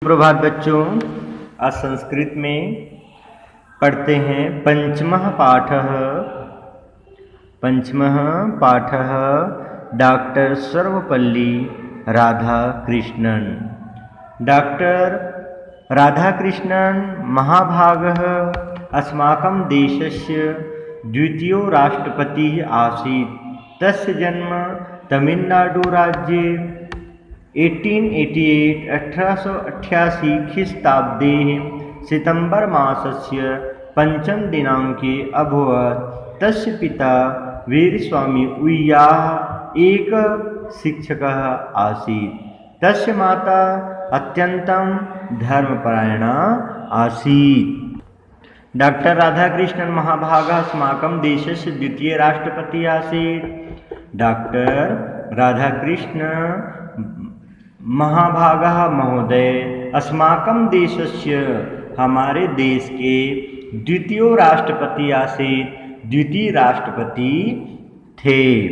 प्रभात बच्चों, आज संस्कृत में पढ़ते हैं पंचमः पाठः डॉक्टर सर्वपल्ली राधाकृष्णन। डॉक्टर राधाकृष्णन महाभागः अस्माकं देशस्य द्वितीयो राष्ट्रपतिः आसीत्। तस्य जन्म तमिलनाडुराज्ये 1888 ख्रीस्ताब्दे सितंबर मासस्य पंचमदिनाङ्के अभवत्। तस्य पिता वीरस्वामी उय्याः एक शिक्षकः आसीत्। तस्य माता अत्यन्तं धर्मपरायणा आसीत्। डॉक्टर राधाकृष्णन महाभागः अस्माकं देशस्य द्वितीय राष्ट्रपतिः आसीत्। डॉक्टर राधाकृष्ण महाभागः महोदय अस्माकं देशस्य हमारे देश के द्वितीय राष्ट्रपति आसीत्, द्वितीय राष्ट्रपति थे।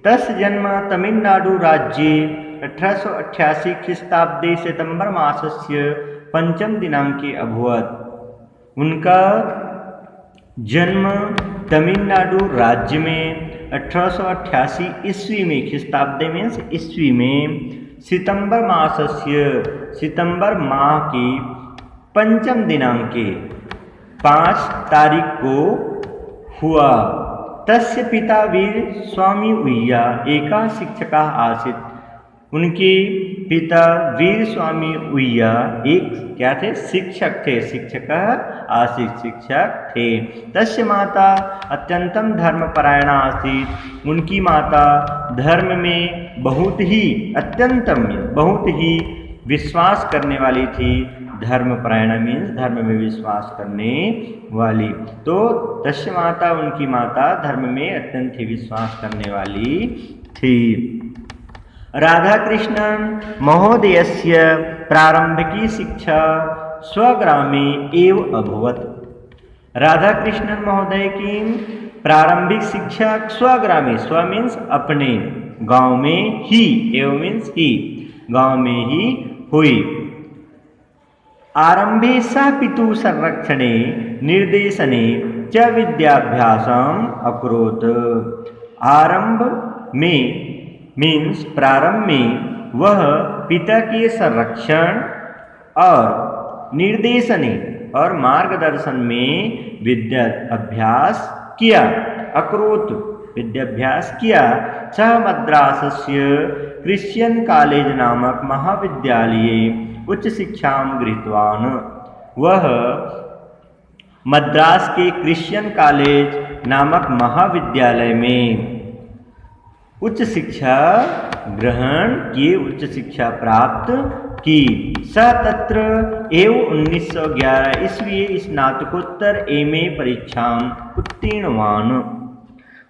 तस्य जन्म तमिलनाडु राज्ये 1888 ख्रीस्ताब्दे सितंबर मासस्य पंचम दिनांके अभवत्। उनका जन्म तमिलनाडु राज्य में 1888 ईस्वी में, ख्रीस्ताब्दे मीन्स ईस्वी में, सितंबर मासस्य, सितंबर माह की पंचम दिनांके 5 तारीख को हुआ। तस्य पिता वीर स्वामी उय्या एका शिक्षका आसीत्। उनके पिता वीर स्वामी उय्या एक क्या थे? शिक्षक थे। शिक्षक आसीत्, शिक्षक थे। तस्य माता अत्यंतम धर्मपरायणा आसीत्। उनकी माता धर्म में बहुत ही विश्वास करने वाली थी। धर्मपरायणा मीन्स धर्म में विश्वास करने वाली। तो तस्य माता, उनकी माता धर्म में अत्यंत ही विश्वास करने वाली थी। राधाकृष्णन महोदयस्य प्रारंभिकी शिक्षा स्वग्रामे एव अभवत्। राधाकृष्णन महोदय की प्रारंभिक शिक्षा स्वग्रामे, स्व मीन्स अपने, गांव में ही, एव मीन्स ही, गांव में ही हुई। आरंभे सः पितुः संरक्षणे निर्देशने च विद्याभ्यासम् अकरोत्। आरंभ में मीन्स प्रारंभ में वह पिता के संरक्षण और निर्देशने और मार्गदर्शन में विद्याभ्यास किया। अकरोत् विद्याभ्यास किया। सः मद्रासस्य क्रिश्चियन कॉलेज नामक महाविद्यालये उच्च शिक्षां गृहीतवान्। वह मद्रास के क्रिश्चियन कॉलेज नामक महाविद्यालय में उच्च शिक्षा ग्रहण किए, उच्च शिक्षा प्राप्त की। सः तत्र एव 1911 ईस्वी स्नातकोत्तर एमए परीक्षां उत्तीर्णवान्।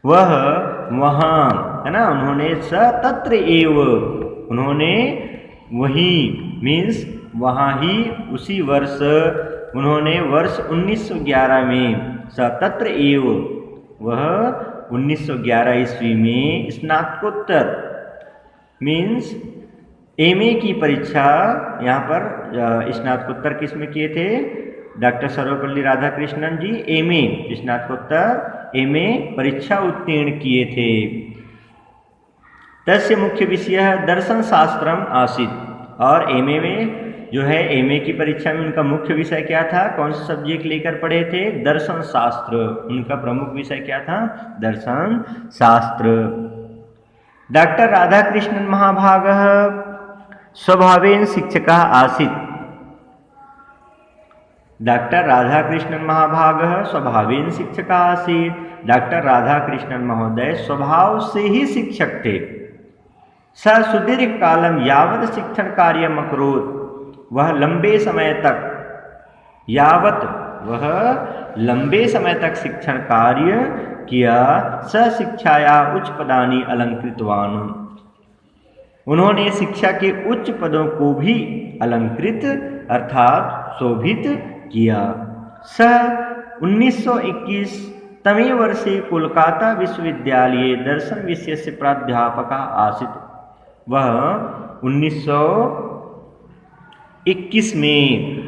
वह वहाँ, है ना, उन्होंने सः तत्र एव, उन्होंने वही मीन्स वहाँ ही, उसी वर्ष उन्होंने वर्ष 1911 में, सः तत्र एव, वह 1911 ईस्वी में स्नातकोत्तर मीन्स एमए की परीक्षा, यहाँ पर स्नातकोत्तर किस में किए थे? डॉक्टर सर्वपल्ली राधाकृष्णन जी एमए, स्नातकोत्तर एमए परीक्षा उत्तीर्ण किए थे। तस्य मुख्य विषय दर्शन शास्त्रम आसीत्। और एमए में जो है, एमए की परीक्षा में उनका मुख्य विषय क्या था? कौन सा सब्जेक्ट लेकर पढ़े थे? दर्शन शास्त्र। उनका प्रमुख विषय क्या था? दर्शन शास्त्र। डॉक्टर राधाकृष्णन महाभागः स्वभावेन शिक्षकः आसीत्। डॉक्टर राधाकृष्णन महाभागः स्वभावेन शिक्षकः आसीत्। डॉक्टर राधाकृष्णन महोदय स्वभाव से ही शिक्षक थे। सः सुदीर्घ कालम यावत् शिक्षण कार्यम् अकरोत्। वह लंबे समय तक, यावत वह लंबे समय तक शिक्षण कार्य किया। स शिक्षाया उच्च पदानि अलंकृतवान्। उन्होंने शिक्षा के उच्च पदों को भी अलंकृत अर्थात शोभित किया। स 1921 तमे वर्षे कोलकाता विश्वविद्यालये दर्शन विषयस्य प्राध्यापकः आसीत्। वह 1921 में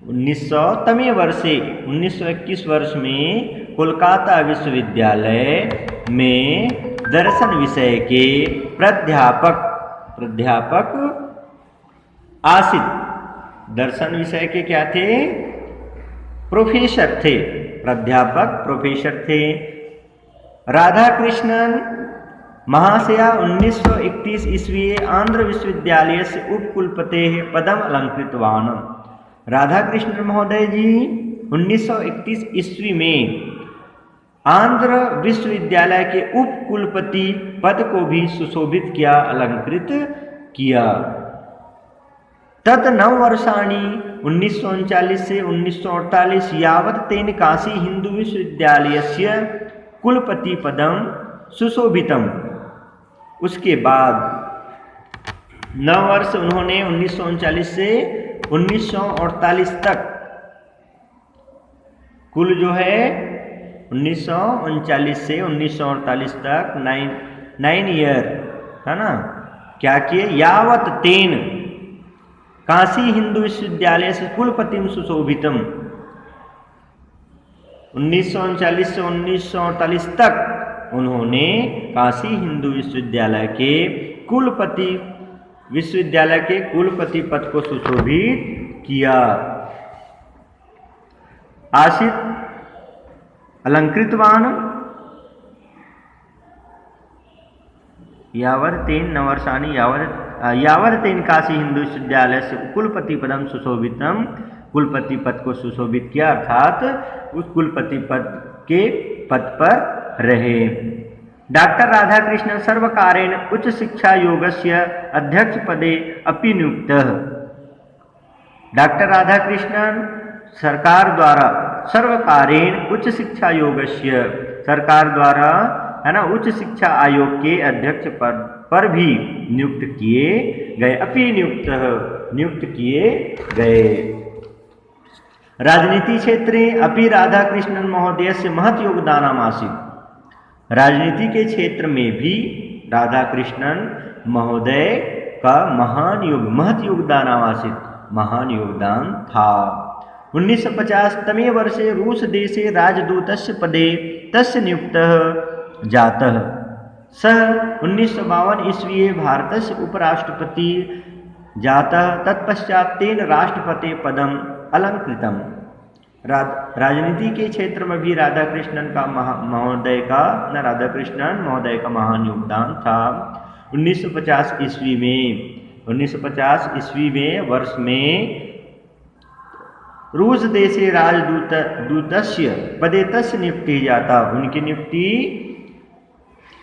1900तमे वर्षे 1921 वर्ष में कोलकाता विश्वविद्यालय में दर्शन विषय के प्राध्यापक आसित, दर्शन विषय के क्या थे? प्रोफेसर थे, प्राध्यापक प्रोफेसर थे। राधाकृष्णन महाशया 1931 ईस्वी आंध्र विश्वविद्यालय से उपकुलपते पदम अलंकृतवान। राधाकृष्णन महोदय जी 1931 ईस्वी में आंध्र विश्वविद्यालय के उपकुलपति पद को भी सुशोभित किया, अलंकृत किया। तत् नववर्षाणि 1939 से 1948 यावत् तेन काशी हिंदू विश्वविद्यालयस्य कुलपति पदम सुशोभितम। उसके बाद 9 वर्ष उन्होंने 1939 से 1948 तक, कुल जो है 1939 से 1948 तक 9 ईयर, है ना, क्या किए? यावत तेन काशी हिंदू विश्वविद्यालय से कुलपतिम सुशोभितम। 1939 से 1948 तक उन्होंने काशी हिंदू विश्वविद्यालय के कुलपति पद को सुशोभित किया। आसित अलंकृतवान यावतेन नवर्षाणि यावतेन काशी हिंदू विश्वविद्यालय से कुलपति पदम सुशोभितम, कुलपति पद को सुशोभित किया, अर्थात उस कुलपति पद के पद पर रहे। डॉक्टर राधाकृष्णन सर्वकारेण उच्च शिक्षा योगस्य अध्यक्ष पदे अपि नियुक्तः। डॉक्टर राधाकृष्णन सरकार द्वारा सर्वकारेण उच्च शिक्षा योगस्य, सरकार द्वारा, है ना, उच्च शिक्षा आयोग के अध्यक्ष पद पर भी नियुक्त किए गए, अपि नियुक्त किए गए। राजनीति क्षेत्रे अपि राधाकृष्णन महोदय से महत् योगदानम आसीत्। राजनीति के क्षेत्र में भी राधाकृष्णन महोदय का महत् योगदान आसीत्, महान योगदान था। 1950तमे वर्षे रूस देशे राजदूतस्य पदे तस्य नियुक्तः जातः। सः 1952 ईस्वी भारतस्य उपराष्ट्रपति जातः। तत्पश्चात् तेन राष्ट्रपति पदम अलंकृतम। राजनीति के क्षेत्र में भी राधाकृष्णन महोदय का महान योगदान था। 1950 ईस्वी में वर्ष में रूस देशे राजदूतस्य पदे तस्य नियुक्ति जाता। उनकी नियुक्ति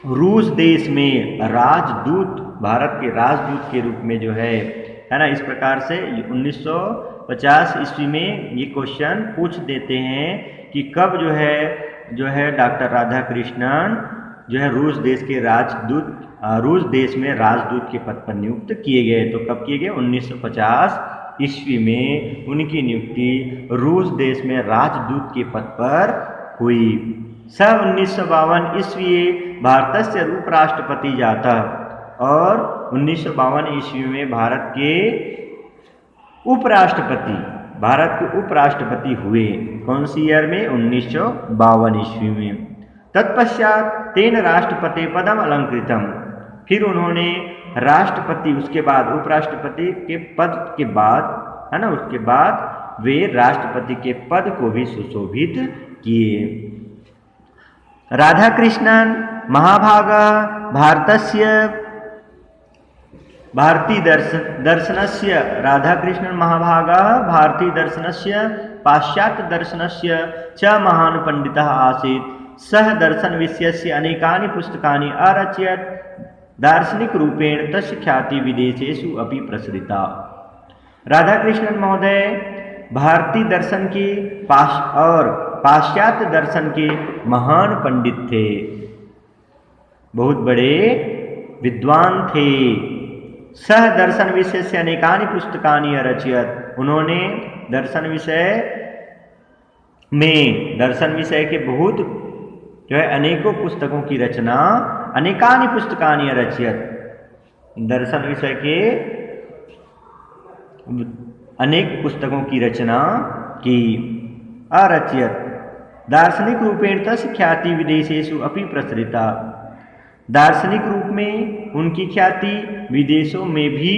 रूस देश में राजदूत, भारत के राजदूत के रूप में जो है ना, इस प्रकार से 1950 ईस्वी में ये क्वेश्चन पूछ देते हैं कि कब जो है डॉक्टर राधाकृष्णन जो है रूस देश में राजदूत के पद पर नियुक्त किए गए। तो कब किए गए? 1950 ईस्वी में उनकी नियुक्ति रूस देश में राजदूत के पद पर हुई। 1952 ईस्वी भारत से उपराष्ट्रपति जाता और 1952 ईस्वी में भारत के उपराष्ट्रपति हुए। कौन सी ईयर में? 1952 ईस्वी में। तत्पश्चात तेन राष्ट्रपति पदम अलंकृतम। फिर उन्होंने राष्ट्रपति, उसके बाद उपराष्ट्रपति के पद के बाद, है ना, उसके बाद वे राष्ट्रपति के पद को भी सुशोभित किए। राधाकृष्णन महाभागा भारतीय दर्शनस्य राधाकृष्णन महाभागा भारतीय दर्शनस्य पाश्चात्य दर्शनस्य च महान पंडितः आसीत्। सः दर्शन विषयस्य अनेकानि पुस्तकानि अरचयत्। दार्शनिक रूपेण तस्य ख्याति विदेशेषु अपि प्रसृता। राधाकृष्णन महोदय भारतीय दर्शन की और पाश्चात्य दर्शन के महान पंडित थे, बहुत बड़े विद्वान थे। सह दर्शन विषय से अनेकानि पुस्तकानि अरचयत्। उन्होंने दर्शन विषय के बहुत जो है अनेकों पुस्तकों की रचना, अनेकानि पुस्तकानि अरचयत्। दर्शन विषय के अनेक पुस्तकों की रचना की। अरचयत दार्शनिक रूपेण तस्य ख्याति विदेशेषु अपि प्रसरिता। दार्शनिक रूप में उनकी ख्याति विदेशों में भी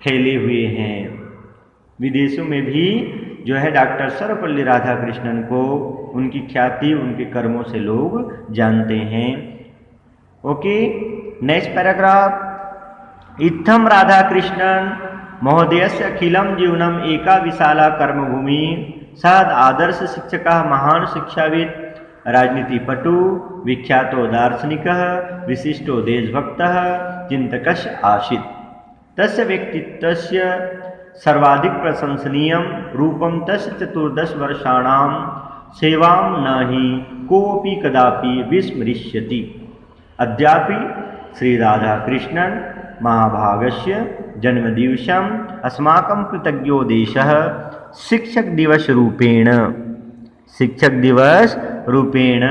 फैले हुए हैं। विदेशों में भी जो है डॉक्टर सर्वपल्ली राधाकृष्णन को उनकी ख्याति उनके कर्मों से लोग जानते हैं। Okay, next paragraph. इत्थम राधाकृष्णन महोदयस्य अखिलम जीवनम एका विशाला कर्मभूमि। सद आदर्श शिक्षकः महान शिक्षाविद राजनीतिपटु विख्यातो दार्शनिकः विशिष्टो देशभक्तः चिन्तकश्च आसीत्। तस्य व्यक्तित्वस्य सर्वाधिक प्रशंसनीयं रूपं तस्य 14 वर्षाणां सेवां न हि कोऽपि कदापि विस्मरिष्यति। अद्यापि श्री राधाकृष्णन महाभागस्य जन्मदिवसम् अस्माकं कृतज्ञोदेशः शिक्षक दिवस रूपेण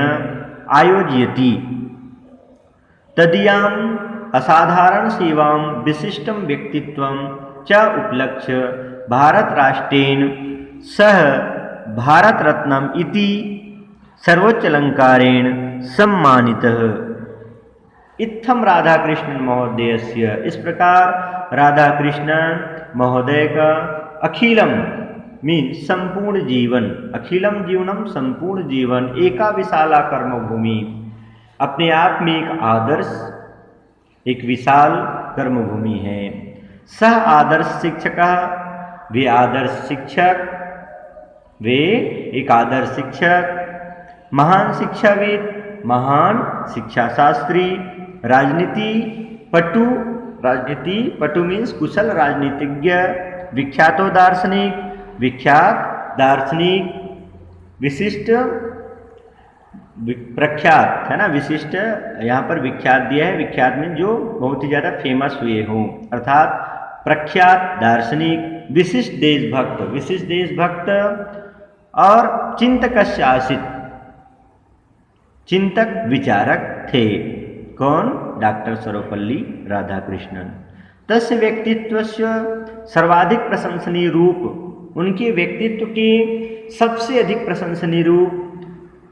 आयोजयति। तदीयाम् असाधारण सेवां विशिष्टं व्यक्तित्वं च उपलक्ष्य भारत राष्ट्रेण सह भारत रत्नम इति सर्वोच्च अलंकारेण सम्मानितः। इत्थम राधाकृष्णन महोदयस्य, इस प्रकार राधाकृष्णन महोदय का अखिलम मीन संपूर्ण जीवन, अखिलम जीवनम संपूर्ण जीवन, एका विशाला कर्मभूमि, अपने आप में एक आदर्श, एक विशाल कर्मभूमि है। सह आदर्श शिक्षक, वे आदर्श शिक्षक, वे एक आदर्श शिक्षक, महान शिक्षाविद, महान शिक्षा शास्त्री, राजनीति पटु मीन्स कुशल राजनीतिज्ञ, विख्यातो दार्शनिक, विख्यात दार्शनिक, विशिष्ट प्रख्यात है ना, विशिष्ट यहाँ पर विख्यात दिया है, विख्यात में जो बहुत ही ज़्यादा फेमस हुए हों, अर्थात प्रख्यात दार्शनिक, विशिष्ट देशभक्त और चिंतक शासित, चिंतक विचारक थे। कौन? डॉक्टर सर्वपल्ली राधाकृष्णन। तस्य व्यक्तित्वस्य सर्वाधिक प्रशंसनीय रूप, उनके व्यक्तित्व के सबसे अधिक प्रशंसनीय रूप,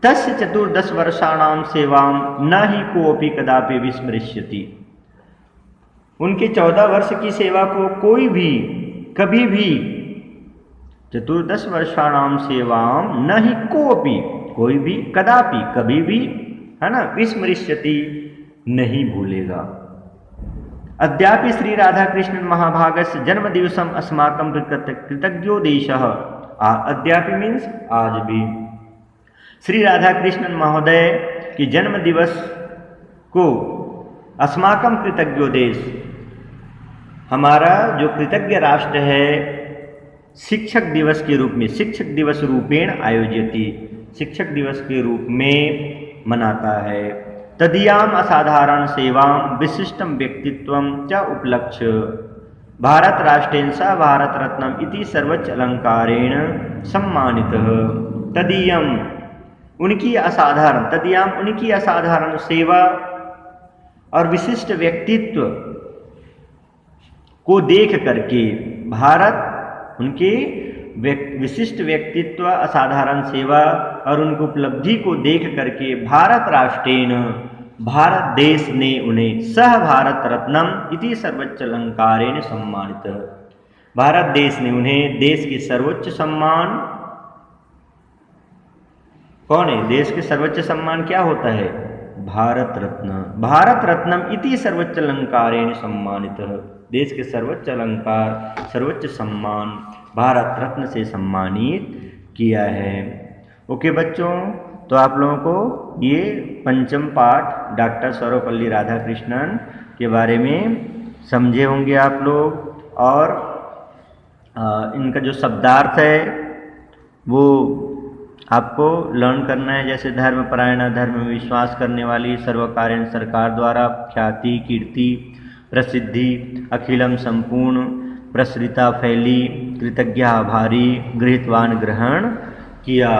तस्य 14 वर्षाणां सेवां न हि कोऽपि कदापि विस्मरिष्यति। उनके 14 वर्ष की सेवा को कोई भी कभी भी, 14 वर्षाणां सेवां न हि कोऽपि, कोई भी, कदापि कभी भी, है ना, विस्मरिष्यति नहीं भूलेगा। अद्यापि श्री राधाकृष्णन महाभागस्य जन्मदिवसम अस्माकं कृतज्ञोदेशः। अद्यापि मीन्स आज भी श्री राधाकृष्णन महोदय के जन्म दिवस को अस्माकं कृतज्ञोदेश, हमारा जो कृतज्ञ राष्ट्र है, शिक्षक दिवस के रूप में, शिक्षक दिवस रूपेण आयोजयति, शिक्षक दिवस के रूप में मनाता है। तदीयाम असाधारण सेवां विशिष्टं व्यक्तित्वं च उपलक्ष्य भारत राष्ट्रेण सह भारत रत्नम इति सर्वोच्च अलंकारेण सम्मानितः। तदीयम उनकी असाधारण, तदीयाम उनकी असाधारण सेवा और विशिष्ट व्यक्तित्व को देख करके, भारत, उनके विशिष्ट व्यक्तित्व, असाधारण सेवा और उनकी उपलब्धि को देख करके भारत राष्ट्रेण, भारत देश ने उन्हें सह भारत रत्नम इति सर्वोच्च अलंकारेण सम्मानित, भारत देश ने उन्हें देश के सर्वोच्च सम्मान, कौन है? देश के सर्वोच्च सम्मान क्या होता है? भारत रत्न, भारत रत्नम इति सर्वोच्च अलंकारेण सम्मानित, देश के सर्वोच्च अलंकार, सर्वोच्च सम्मान भारत रत्न से सम्मानित किया है। ओके बच्चों, तो आप लोगों को ये पंचम पाठ डॉक्टर सर्वपल्ली राधाकृष्णन के बारे में समझे होंगे आप लोग, और इनका जो शब्दार्थ है वो आपको लर्न करना है। जैसे धर्मपरायण, धर्म में विश्वास करने वाली, सर्वकार्यन, सरकार द्वारा, ख्याति, कीर्ति, प्रसिद्धि, अखिलम संपूर्ण, प्रसरिता फैली, कृतज्ञ आभारी, गृहीतवान ग्रहण किया।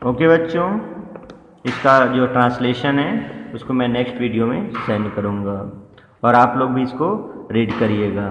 ओके बच्चों, इसका जो ट्रांसलेशन है उसको मैं नेक्स्ट वीडियो में सेंड करूँगा और आप लोग भी इसको रीड करिएगा।